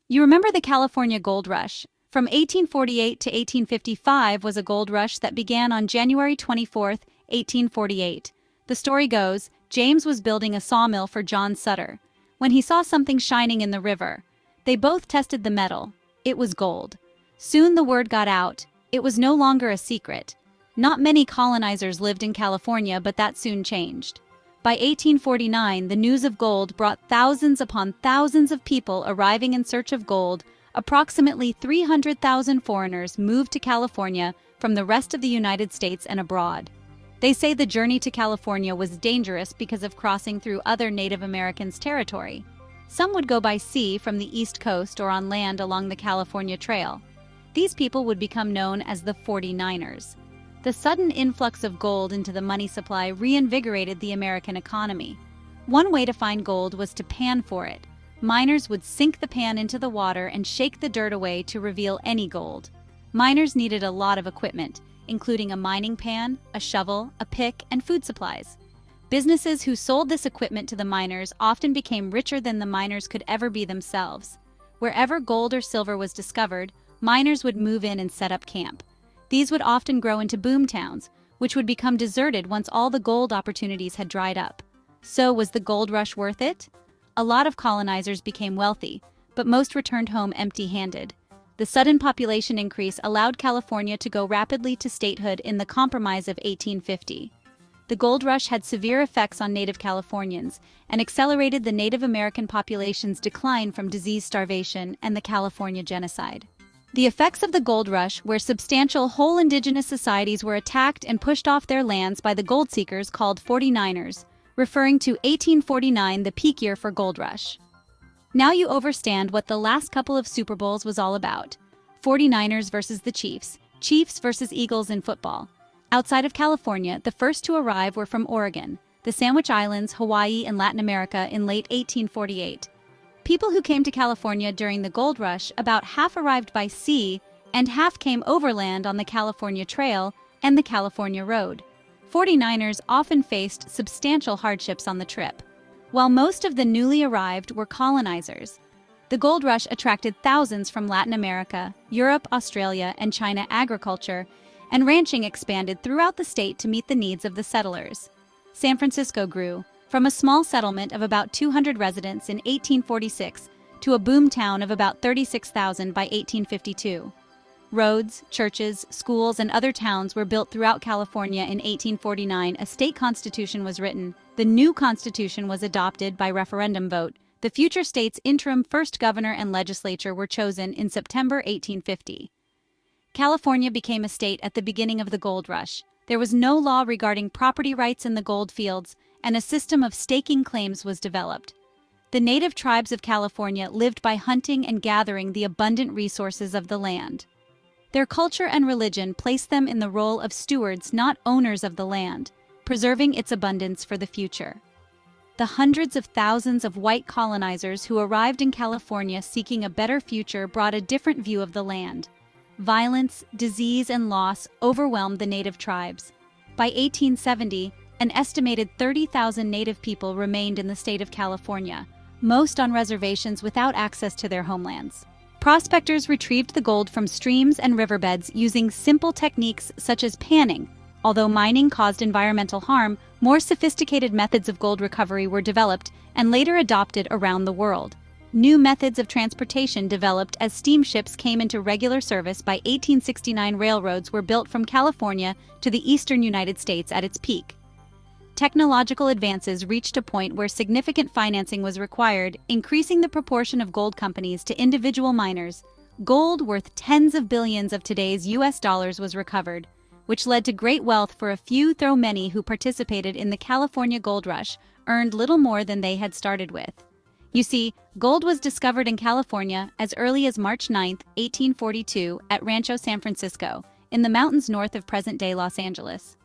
You remember the California Gold Rush? From 1848 to 1855 was a gold rush that began on January 24, 1848. The story goes, James was building a sawmill for John Sutter when he saw something shining in the river. They both tested the metal. It was gold. Soon the word got out. It was no longer a secret. Not many colonizers lived in California, but that soon changed. By 1849, the news of gold brought thousands upon thousands of people arriving in search of gold. Approximately 300,000 foreigners moved to California from the rest of the United States and abroad. They say the journey to California was dangerous because of crossing through other Native Americans' territory. Some would go by sea from the East Coast or on land along the California Trail. These people would become known as the 49ers. The sudden influx of gold into the money supply reinvigorated the American economy. One way to find gold was to pan for it. Miners would sink the pan into the water and shake the dirt away to reveal any gold. Miners needed a lot of equipment, including a mining pan, a shovel, a pick, and food supplies. Businesses who sold this equipment to the miners often became richer than the miners could ever be themselves. Wherever gold or silver was discovered, miners would move in and set up camp. These would often grow into boom towns, which would become deserted once all the gold opportunities had dried up. So, was the gold rush worth it? A lot of colonizers became wealthy, but most returned home empty-handed. The sudden population increase allowed California to go rapidly to statehood in the Compromise of 1850. The gold rush had severe effects on Native Californians and accelerated the Native American population's decline from disease, starvation, and the California genocide. The effects of the gold rush, where substantial whole indigenous societies were attacked and pushed off their lands by the gold seekers called 49ers, referring to 1849, the peak year for gold rush. Now you understand what the last couple of Super Bowls was all about. 49ers versus the Chiefs, Chiefs versus Eagles in football. Outside of California, the first to arrive were from Oregon, the Sandwich Islands, Hawaii, and Latin America in late 1848. People who came to California during the gold rush, about half arrived by sea and half came overland on the California Trail and the California Road. 49ers often faced substantial hardships on the trip. While most of the newly arrived were colonizers, the gold rush attracted thousands from Latin America, Europe, Australia, and China. Agriculture and ranching expanded throughout the state to meet the needs of the settlers. San Francisco grew from a small settlement of about 200 residents in 1846 to a boom town of about 36,000 by 1852. Roads, churches, schools, and other towns were built throughout California. In 1849, a state constitution was written. The new constitution was adopted by referendum vote. The future state's interim first governor and legislature were chosen in September 1850. California became a state at the beginning of the gold rush. There was no law regarding property rights in the gold fields, and a system of staking claims was developed. The native tribes of California lived by hunting and gathering the abundant resources of the land. Their culture and religion placed them in the role of stewards, not owners of the land, preserving its abundance for the future. The hundreds of thousands of white colonizers who arrived in California seeking a better future brought a different view of the land. Violence, disease, and loss overwhelmed the native tribes. By 1870, an estimated 30,000 native people remained in the state of California, most on reservations without access to their homelands. Prospectors retrieved the gold from streams and riverbeds using simple techniques such as panning. Although mining caused environmental harm, more sophisticated methods of gold recovery were developed and later adopted around the world. New methods of transportation developed as steamships came into regular service. By 1869, railroads were built from California to the eastern United States at its peak. Technological advances reached a point where significant financing was required, increasing the proportion of gold companies to individual miners. Gold worth tens of billions of today's US dollars was recovered, which led to great wealth for a few, though many who participated in the California gold rush earned little more than they had started with. You see, gold was discovered in California as early as March 9, 1842, at Rancho San Francisco, in the mountains north of present-day Los Angeles.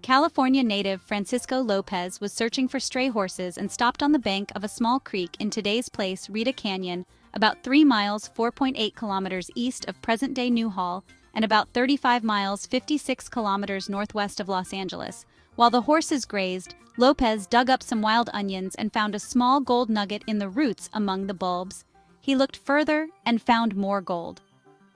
California native Francisco Lopez was searching for stray horses and stopped on the bank of a small creek in today's place Rita Canyon, about 3 miles 4.8 kilometers east of present-day Newhall and about 35 miles 56 kilometers northwest of Los Angeles. While the horses grazed, Lopez dug up some wild onions and found a small gold nugget in the roots among the bulbs. he looked further and found more gold.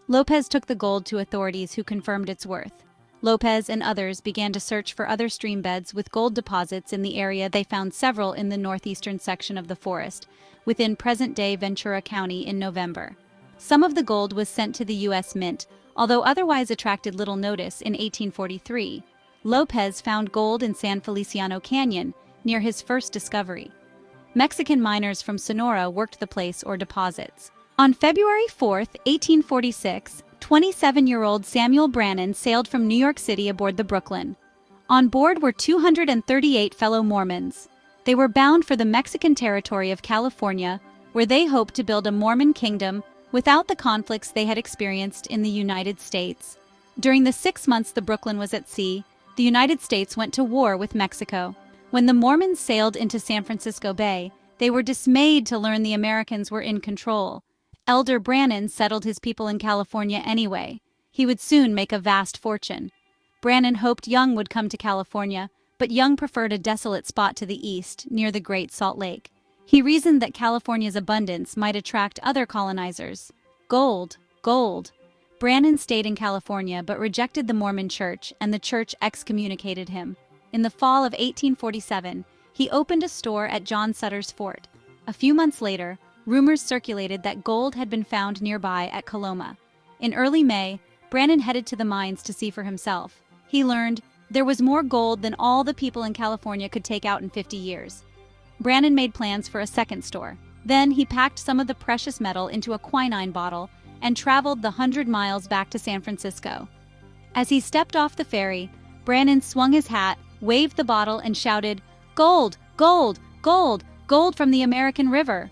Lopez took the gold to authorities who confirmed its worth. Lopez and others began to search for other stream beds with gold deposits in the area. They found several in the northeastern section of the forest, within present-day Ventura County in November. Some of the gold was sent to the U.S. Mint, although otherwise attracted little notice. In 1843, Lopez found gold in San Feliciano Canyon, near his first discovery. Mexican miners from Sonora worked the place or deposits. On February 4, 1846, 27-year-old Samuel Brannan sailed from New York City aboard the Brooklyn. On board were 238 fellow Mormons. They were bound for the Mexican territory of California, where they hoped to build a Mormon kingdom without the conflicts they had experienced in the United States. During the 6 months the Brooklyn was at sea, the United States went to war with Mexico. When the Mormons sailed into San Francisco Bay, they were dismayed to learn the Americans were in control. Elder Brannan settled his people in California anyway. He would soon make a vast fortune. Brannan hoped Young would come to California, but Young preferred a desolate spot to the east, near the Great Salt Lake. He reasoned that California's abundance might attract other colonizers. Gold, gold. Brannan stayed in California but rejected the Mormon Church, and the church excommunicated him. In the fall of 1847, he opened a store at John Sutter's fort. A few months later, rumors circulated that gold had been found nearby at Coloma. In early May, Brannan headed to the mines to see for himself. He learned there was more gold than all the people in California could take out in 50 years. Brannan made plans for a second store. Then he packed some of the precious metal into a quinine bottle and traveled the 100 miles back to San Francisco. As he stepped off the ferry, Brannan swung his hat, waved the bottle, and shouted, "Gold! Gold! Gold! Gold from the American River!"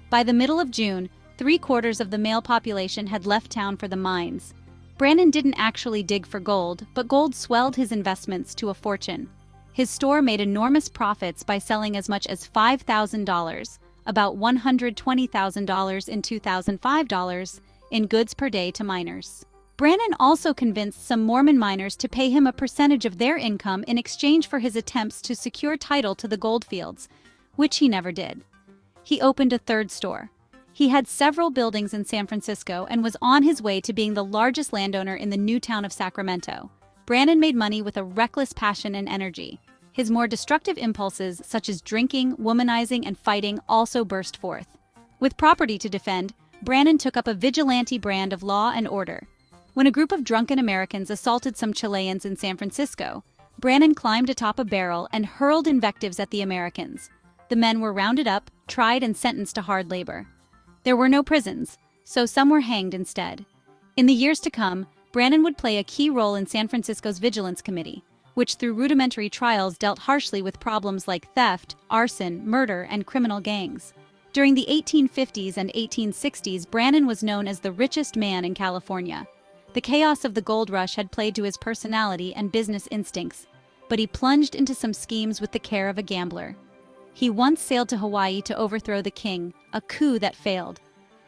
By the middle of June, 3/4 of the male population had left town for the mines. Brannan didn't actually dig for gold, but gold swelled his investments to a fortune. His store made enormous profits by selling as much as $5,000, about $120,000 in 2005 dollars, in goods per day to miners. Brannan also convinced some Mormon miners to pay him a percentage of their income in exchange for his attempts to secure title to the gold fields, which he never did. He opened a third store. He had several buildings in San Francisco and was on his way to being the largest landowner in the new town of Sacramento. Brannan made money with a reckless passion and energy. His more destructive impulses, such as drinking, womanizing, and fighting, also burst forth. With property to defend, Brannan took up a vigilante brand of law and order. When a group of drunken Americans assaulted some Chileans in San Francisco, Brannan climbed atop a barrel and hurled invectives at the Americans. The men were rounded up, tried, and sentenced to hard labor. There were no prisons, so some were hanged instead. In the years to come, Brannan would play a key role in San Francisco's Vigilance Committee, which through rudimentary trials dealt harshly with problems like theft, arson, murder, and criminal gangs. During the 1850s and 1860s, Brannan was known as the richest man in California. The chaos of the gold rush had played to his personality and business instincts, but he plunged into some schemes with the care of a gambler. He once sailed to Hawaii to overthrow the king, a coup that failed.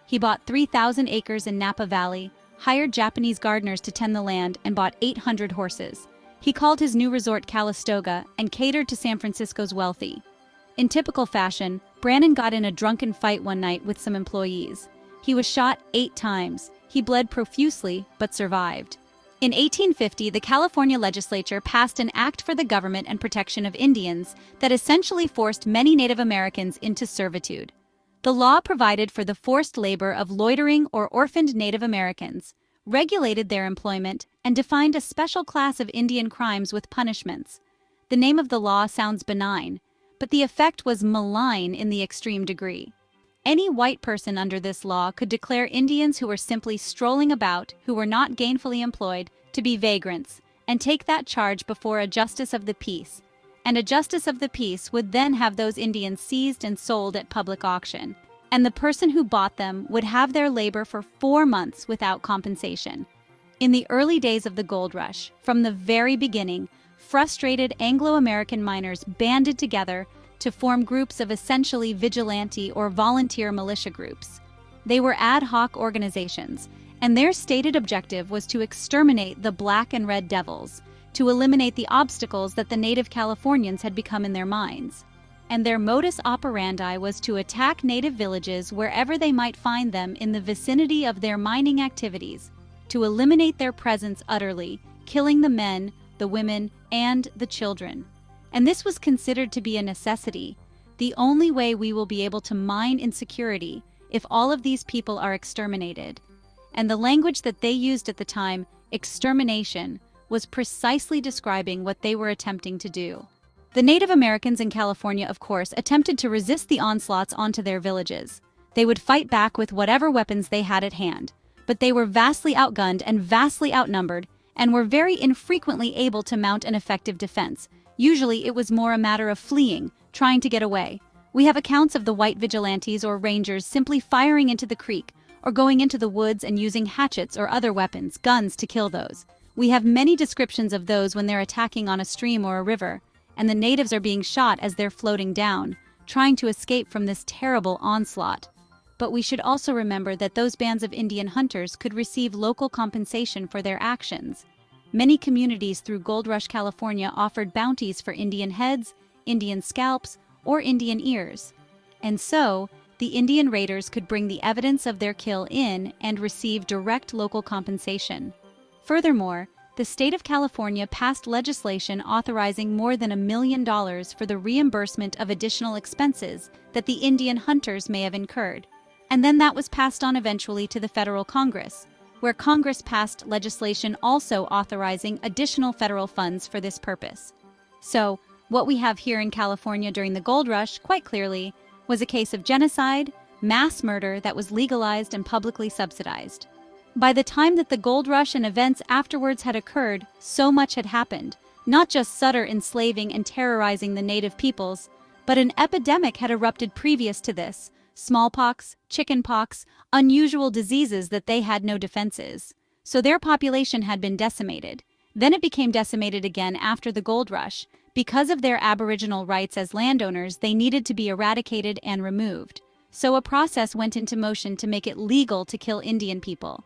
He bought 3,000 acres in Napa Valley, hired Japanese gardeners to tend the land, and bought 800 horses. He called his new resort Calistoga and catered to San Francisco's wealthy. In typical fashion, Brannan got in a drunken fight one night with some employees. He was shot 8 times. He bled profusely, but survived. In 1850, the California legislature passed an act for the government and protection of Indians that essentially forced many Native Americans into servitude. The law provided for the forced labor of loitering or orphaned Native Americans, regulated their employment, and defined a special class of Indian crimes with punishments. The name of the law sounds benign, but the effect was malign in the extreme degree. Any white person under this law could declare Indians who were simply strolling about, who were not gainfully employed, to be vagrants, and take that charge before a justice of the peace. And a justice of the peace would then have those Indians seized and sold at public auction. And the person who bought them would have their labor for 4 months without compensation. In the early days of the gold rush, from the very beginning, frustrated Anglo-American miners banded together to form groups of essentially vigilante or volunteer militia groups. They were ad hoc organizations, and their stated objective was to exterminate the black and red devils, to eliminate the obstacles that the native Californians had become in their minds. and their modus operandi was to attack native villages wherever they might find them in the vicinity of their mining activities, to eliminate their presence utterly, killing the men, the women, and the children. And this was considered to be a necessity, the only way we will be able to mine in security if all of these people are exterminated. And the language that they used at the time, extermination, was precisely describing what they were attempting to do. The Native Americans in California, of course, attempted to resist the onslaughts onto their villages. They would fight back with whatever weapons they had at hand, but they were vastly outgunned and vastly outnumbered, and were very infrequently able to mount an effective defense. Usually it was more a matter of fleeing, trying to get away. We have accounts of the white vigilantes or rangers simply firing into the creek, or going into the woods and using hatchets or other weapons, guns, to kill those. We have many descriptions of those when they're attacking on a stream or a river, and the natives are being shot as they're floating down, trying to escape from this terrible onslaught. But we should also remember that those bands of Indian hunters could receive local compensation for their actions. Many communities through Gold Rush, California offered bounties for Indian heads, Indian scalps, or Indian ears. And so, the Indian raiders could bring the evidence of their kill in and receive direct local compensation. Furthermore, the state of California passed legislation authorizing more than $1 million for the reimbursement of additional expenses that the Indian hunters may have incurred. And then that was passed on eventually to the federal Congress, where Congress passed legislation also authorizing additional federal funds for this purpose. So, what we have here in California during the gold rush, quite clearly, was a case of genocide, mass murder that was legalized and publicly subsidized. By the time that the gold rush and events afterwards had occurred, so much had happened, not just Sutter enslaving and terrorizing the native peoples, but an epidemic had erupted previous to this, smallpox, chickenpox, unusual diseases that they had no defenses. So their population had been decimated. Then it became decimated again after the gold rush. Because of their Aboriginal rights as landowners, they needed to be eradicated and removed. So a process went into motion to make it legal to kill Indian people.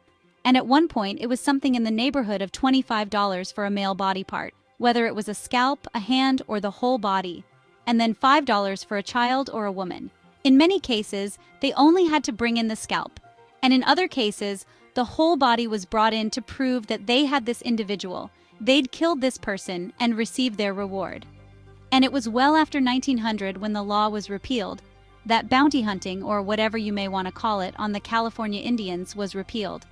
And at one point, it was something in the neighborhood of $25 for a male body part, whether it was a scalp, a hand, or the whole body, and then $5 for a child or a woman. In many cases, they only had to bring in the scalp, and in other cases, the whole body was brought in to prove that they had this individual, they'd killed this person, and received their reward. And it was well after 1900 when the law was repealed, that bounty hunting, or whatever you may want to call it, on the California Indians was repealed.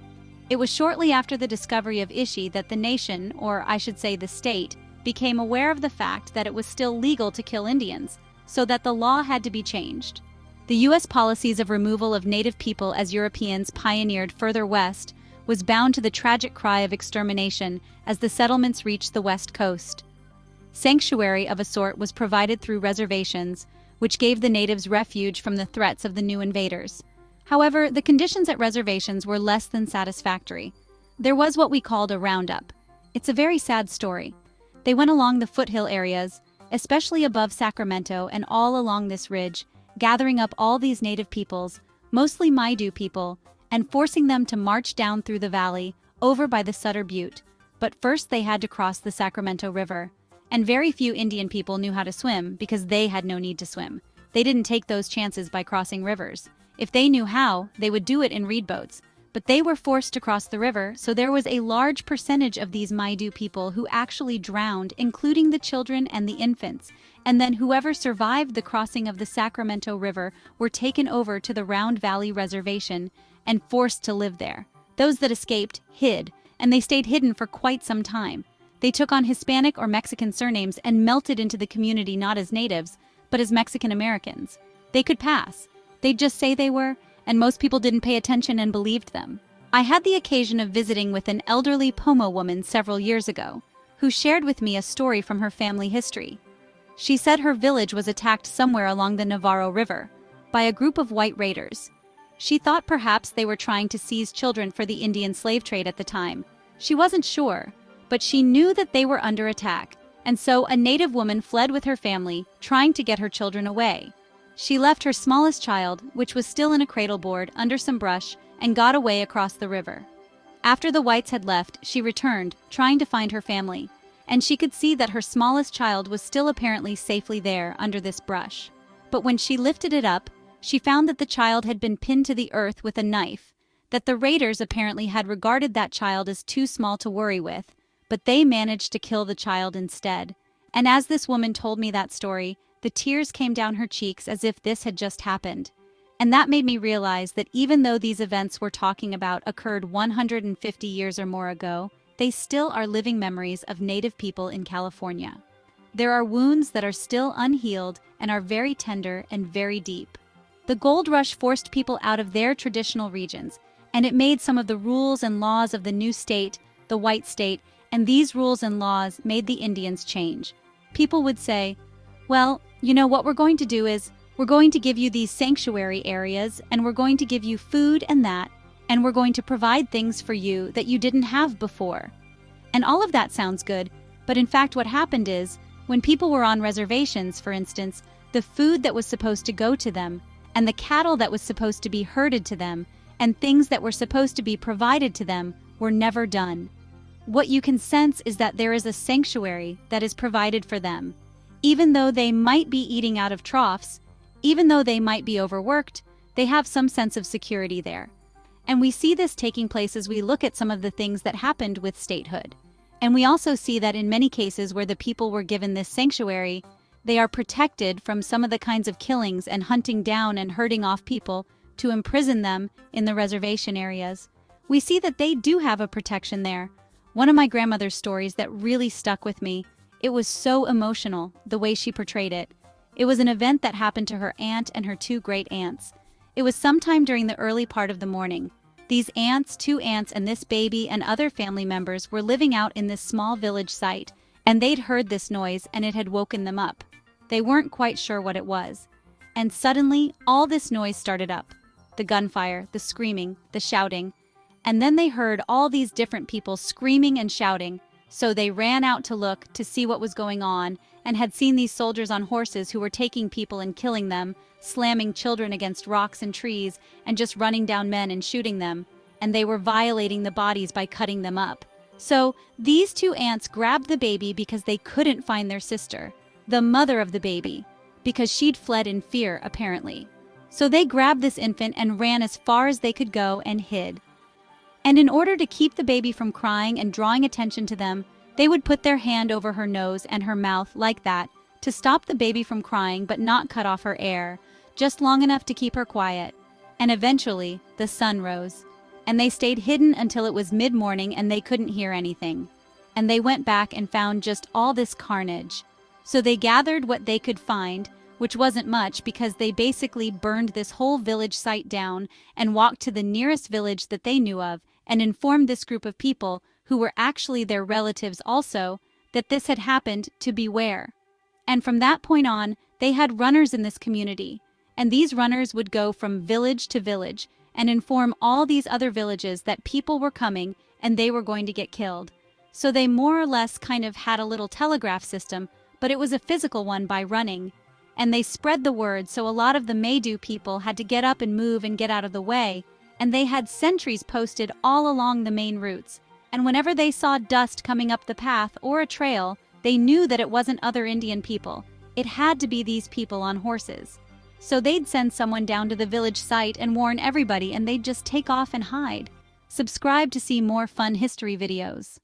It was shortly after the discovery of Ishi that the nation, or I should say the state, became aware of the fact that it was still legal to kill Indians, so that the law had to be changed. The U.S. policies of removal of native people as Europeans pioneered further west was bound to the tragic cry of extermination as the settlements reached the west coast. Sanctuary of a sort was provided through reservations, which gave the natives refuge from the threats of the new invaders. However, the conditions at reservations were less than satisfactory. There was what we called a roundup. It's a very sad story. They went along the foothill areas, especially above Sacramento and all along this ridge, gathering up all these native peoples, mostly Maidu people, and forcing them to march down through the valley, over by the Sutter Butte. But first they had to cross the Sacramento River. And very few Indian people knew how to swim because they had no need to swim. They didn't take those chances by crossing rivers. If they knew how, they would do it in reed boats. But they were forced to cross the river, so there was a large percentage of these Maidu people who actually drowned, including the children and the infants. And then whoever survived the crossing of the Sacramento River were taken over to the Round Valley Reservation and forced to live there. Those that escaped hid, and they stayed hidden for quite some time. They took on Hispanic or Mexican surnames and melted into the community not as natives, but as Mexican Americans. They could pass. They'd just say they were, and most people didn't pay attention and believed them. I had the occasion of visiting with an elderly Pomo woman several years ago, who shared with me a story from her family history. She said her village was attacked somewhere along the Navarro River by a group of white raiders. She thought perhaps they were trying to seize children for the Indian slave trade at the time. She wasn't sure, but she knew that they were under attack, and so a native woman fled with her family, trying to get her children away. She left her smallest child, which was still in a cradle board, under some brush, and got away across the river. After the whites had left, she returned, trying to find her family, and she could see that her smallest child was still apparently safely there under this brush. But when she lifted it up, she found that the child had been pinned to the earth with a knife, that the raiders apparently had regarded that child as too small to worry with, but they managed to kill the child instead. And as this woman told me that story, the tears came down her cheeks as if this had just happened. And that made me realize that even though these events we're talking about occurred 150 years or more ago, they still are living memories of Native people in California. There are wounds that are still unhealed and are very tender and very deep. The gold rush forced people out of their traditional regions, and it made some of the rules and laws of the new state, the white state, and these rules and laws made the Indians change. People would say, well, you know what we're going to do is, we're going to give you these sanctuary areas, and we're going to give you food and that, and we're going to provide things for you that you didn't have before. And all of that sounds good, but in fact what happened is, when people were on reservations, for instance, the food that was supposed to go to them, and the cattle that was supposed to be herded to them, and things that were supposed to be provided to them were never done. What you can sense is that there is a sanctuary that is provided for them. Even though they might be eating out of troughs, even though they might be overworked, they have some sense of security there. And we see this taking place as we look at some of the things that happened with statehood. And we also see that in many cases where the people were given this sanctuary, they are protected from some of the kinds of killings and hunting down and herding off people to imprison them in the reservation areas. We see that they do have a protection there. One of my grandmother's stories that really stuck with me, it was so emotional, the way she portrayed it. It was an event that happened to her aunt and her two great aunts. It was sometime during the early part of the morning. These aunts, two aunts, and this baby and other family members were living out in this small village site, and they'd heard this noise and it had woken them up. They weren't quite sure what it was. And suddenly, all this noise started up. The gunfire, the screaming, the shouting. And then they heard all these different people screaming and shouting. So they ran out to look to see what was going on, and had seen these soldiers on horses who were taking people and killing them, slamming children against rocks and trees, and just running down men and shooting them. And they were violating the bodies by cutting them up. So these two aunts grabbed the baby because they couldn't find their sister, the mother of the baby, because she'd fled in fear, apparently. So they grabbed this infant and ran as far as they could go and hid. And in order to keep the baby from crying and drawing attention to them, they would put their hand over her nose and her mouth like that to stop the baby from crying but not cut off her air, just long enough to keep her quiet. And eventually, the sun rose. And they stayed hidden until it was mid-morning and they couldn't hear anything. And they went back and found just all this carnage. So they gathered what they could find, which wasn't much because they basically burned this whole village site down and walked to the nearest village that they knew of and informed this group of people, who were actually their relatives also, that this had happened, to beware. And from that point on, they had runners in this community, and these runners would go from village to village and inform all these other villages that people were coming and they were going to get killed. So they more or less kind of had a little telegraph system, but it was a physical one by running. And they spread the word, so a lot of the Maidu people had to get up and move and get out of the way, and they had sentries posted all along the main routes. And whenever they saw dust coming up the path or a trail, they knew that it wasn't other Indian people. It had to be these people on horses. So they'd send someone down to the village site and warn everybody, and they'd just take off and hide. Subscribe to see more fun history videos.